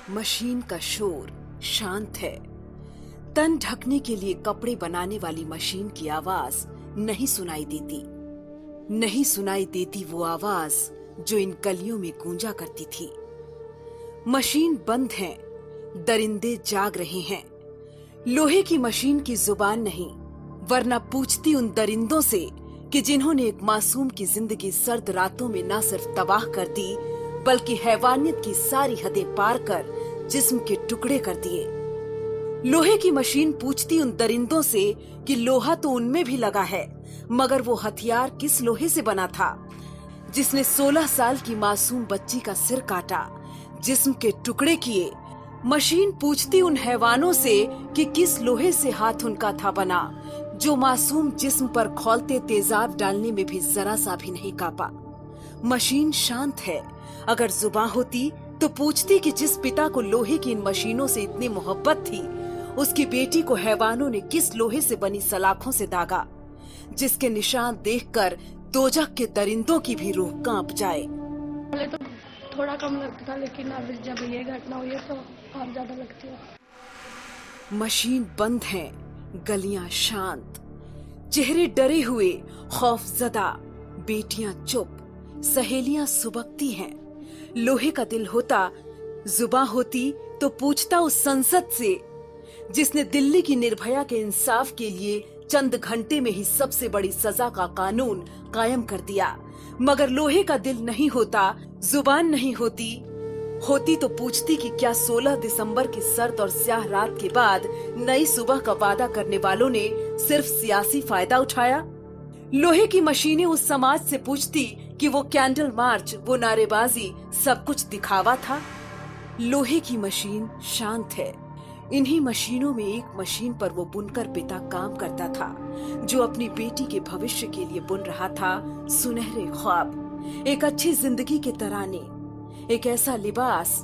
Machine का शोर शांत है। तन ढकने के लिए कपड़े बनाने वाली मशीन की आवाज नहीं सुनाई देती। नहीं सुनाई देती वो आवाज जो इन गलियों में गूंजा करती थी। मशीन बंद है, दरिंदे जाग रहे हैं। लोहे की मशीन की जुबान नहीं, वरना पूछती उन दरिंदों से कि जिन्होंने एक मासूम की जिंदगी सर्द रातों में न सिर्फ तबाह कर दी, बल्कि हैवानियत की सारी हदें पार कर जिस्म के टुकड़े कर दिए। लोहे की मशीन पूछती उन दरिंदों से कि लोहा तो उनमें भी लगा है, मगर वो हथियार किस लोहे से बना था जिसने 16 साल की मासूम बच्ची का सिर काटा, जिस्म के टुकड़े किए। मशीन पूछती उन हैवानों से कि किस लोहे से हाथ उनका था बना, जो मासूम जिस्म पर खौलते तेजाब डालने में भी जरा सा भी नहीं कांपा। मशीन शांत है। अगर जुबान होती तो पूछती कि जिस पिता को लोहे की इन मशीनों से इतनी मोहब्बत थी, उसकी बेटी को हैवानों ने किस लोहे से बनी सलाखों से दागा, जिसके निशान देखकर दोजख के दरिंदों की भी रूह कांप जाए। पहले तो थोड़ा कम लगता था, लेकिन अब जब ये घटना हुई है तो और ज्यादा लगती है। मशीन बंद है, गलियां शांत, चेहरे डरे हुए, खौफजदा, बेटियां चुप, सहेलियां सुबकती हैं। लोहे का दिल होता, जुबान होती तो पूछता उस संसद से जिसने दिल्ली की निर्भया के इंसाफ के लिए चंद घंटे में ही सबसे बड़ी सजा का कानून कायम कर दिया। मगर लोहे का दिल नहीं होता, जुबान नहीं होती तो पूछती कि क्या 16 दिसंबर की सर्द और स्याह रात के बाद नई सुबह का वादा करने वालों ने सिर्फ सियासी फायदा उठाया। लोहे की मशीनें उस समाज से पूछती कि वो कैंडल मार्च, वो नारेबाजी सब कुछ दिखावा था। लोहे की मशीन शांत है। इन्हीं मशीनों में एक मशीन पर वो बुनकर पिता काम करता था, जो अपनी बेटी के भविष्य के लिए बुन रहा था सुनहरे ख्वाब, एक अच्छी जिंदगी के तराने, एक ऐसा लिबास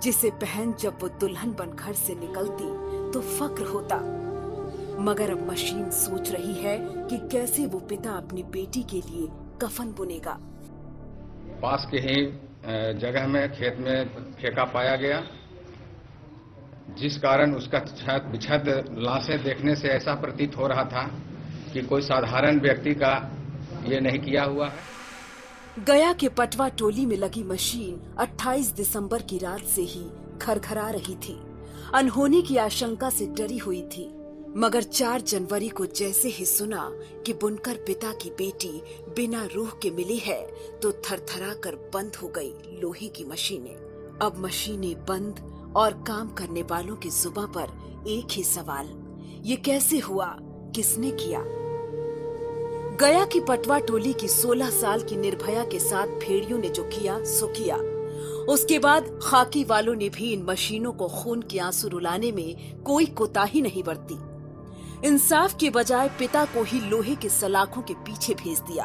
जिसे पहन जब वो दुल्हन बन घर से निकलती तो फक्र होता। मगर अब मशीन सोच रही है कि कैसे वो पिता अपनी बेटी के लिए कफन बुनेगा। पास के ही जगह में खेत में फेंका पाया गया, जिस कारण उसका छत बिछद लाशें देखने से ऐसा प्रतीत हो रहा था कि कोई साधारण व्यक्ति का ये नहीं किया हुआ है। गया के पटवा टोली में लगी मशीन 28 दिसंबर की रात से ही खरखरा रही थी। अनहोनी की आशंका से डरी हुई थी, मगर 4 जनवरी को जैसे ही सुना कि बुनकर पिता की बेटी बिना रूह के मिली है, तो थरथरा कर बंद हो गई लोहे की मशीनें। अब मशीनें बंद और काम करने वालों की जुबां पर एक ही सवाल, ये कैसे हुआ, किसने किया? गया की पटवा टोली की 16 साल की निर्भया के साथ भेड़ियों ने जो किया सो किया। उसके बाद खाकी वालों ने भी इन मशीनों को खून के आंसू रुलाने में कोई कोताही नहीं बरती। इंसाफ के बजाय पिता को ही लोहे के सलाखों के पीछे भेज दिया।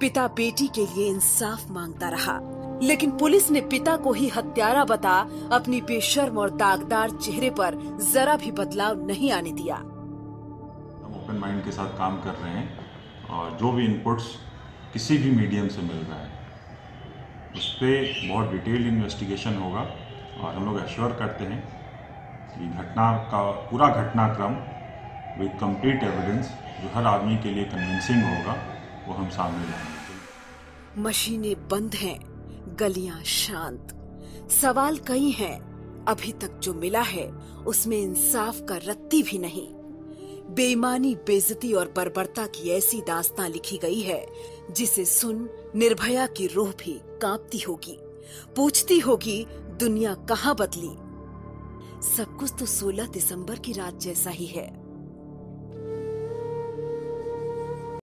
पिता बेटी के लिए इंसाफ मांगता रहा, लेकिन पुलिस ने पिता को ही हत्यारा बता अपनी बेशर्म और दागदार चेहरे पर जरा भी बदलाव नहीं आने दिया। हम ओपन माइंड के साथ काम कर रहे हैं और जो भी इनपुट्स किसी भी मीडियम से मिल रहा है उस पर बहुत डिटेल इन्वेस्टिगेशन होगा। और हम लोग एश्योर करते हैं कि घटना का पूरा घटनाक्रम विद कंप्लीट एविडेंस जो हर आदमी के लिए कन्विंसिंग होगा वो हम सामने लाएंगे। मशीनें बंद हैं, गलियां शांत। सवाल कई हैं, अभी तक जो मिला है उसमें इंसाफ का रत्ती भी नहीं। बेईमानी, बेइज्जती और बर्बरता की ऐसी दास्तां लिखी गई है जिसे सुन निर्भया की रूह भी कांपती होगी, पूछती होगी दुनिया कहां बदली। सब कुछ तो 16 दिसंबर की रात जैसा ही है।